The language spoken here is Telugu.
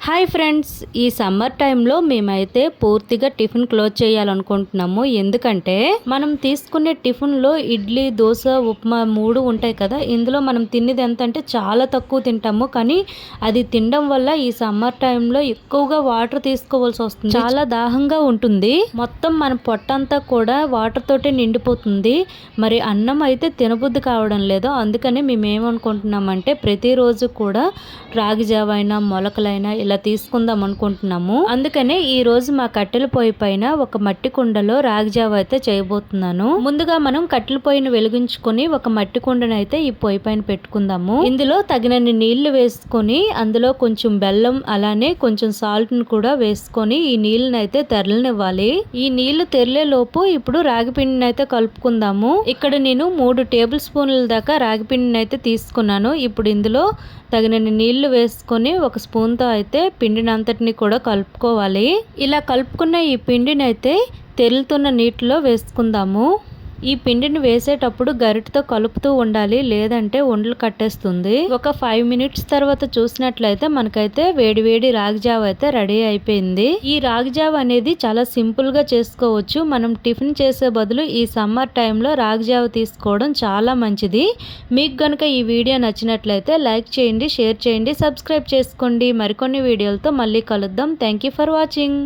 హాయ్ ఫ్రెండ్స్, ఈ సమ్మర్ టైంలో మేమైతే పూర్తిగా టిఫిన్ క్లోజ్ చేయాలనుకుంటున్నాము. ఎందుకంటే మనం తీసుకునే టిఫిన్లో ఇడ్లీ, దోశ, ఉప్మా 3 ఉంటాయి కదా. ఇందులో మనం తినేది ఎంత అంటే చాలా తక్కువ తింటాము. కానీ అది తినడం వల్ల ఈ సమ్మర్ టైంలో ఎక్కువగా వాటర్ తీసుకోవాల్సి వస్తుంది. చాలా దాహంగా ఉంటుంది. మొత్తం మన పొట్టంతా కూడా వాటర్ తోటే నిండిపోతుంది. మరి అన్నం అయితే తినబుద్ధి కావడం లేదు. అందుకని మేము ఏమనుకుంటున్నామంటే ప్రతిరోజు కూడా రాగి జావైనా మొలకలైనా ఇలా తీసుకుందాం అనుకుంటున్నాము. అందుకనే ఈ రోజు మా కట్టెల పొయ్యి పైన ఒక మట్టి కుండలో రాగి జావ అయితే చేయబోతున్నాను. ముందుగా మనం కట్టెల పొయ్యిని వెలిగించుకొని ఒక మట్టి కుండను అయితే ఈ పొయ్యి పైన పెట్టుకుందాము. ఇందులో తగినన్ని నీళ్లు వేసుకొని అందులో కొంచెం బెల్లం అలానే కొంచెం సాల్ట్ ను కూడా వేసుకొని ఈ నీళ్ళని అయితే తెరలనివ్వాలి. ఈ నీళ్లు తెరలే లోపు ఇప్పుడు రాగి పిండిని అయితే కలుపుకుందాము. ఇక్కడ నేను 3 టేబుల్ స్పూన్ల దాకా రాగి పిండిని అయితే తీసుకున్నాను. ఇప్పుడు ఇందులో తగినన్ని నీళ్లు వేసుకొని ఒక స్పూన్తో అయితే పిండిని అంతటిని కూడా కలుపుకోవాలి. ఇలా కలుపుకున్న ఈ పిండిని అయితే తెరులుతున్న నీటిలో వేసుకుందాము. ఈ పిండిని వేసేటప్పుడు గరిటతో కలుపుతూ ఉండాలి, లేదంటే ఉండలు కట్టేస్తుంది. ఒక 5 మినిట్స్ తర్వాత చూసినట్లయితే మనకైతే వేడి రాగి జావ అయితే రెడీ అయిపోయింది. ఈ రాగి జావ అనేది చాలా సింపుల్ గా చేసుకోవచ్చు. మనం టిఫిన్ చేసే బదులు ఈ సమ్మర్ టైంలో రాగి జావ తీసుకోవడం చాలా మంచిది. మీకు గనుక ఈ వీడియో నచ్చినట్లయితే లైక్ చేయండి, షేర్ చేయండి, సబ్స్క్రైబ్ చేసుకోండి. మరికొన్ని వీడియోలతో మళ్ళీ కలుద్దాం. Thank you for watching.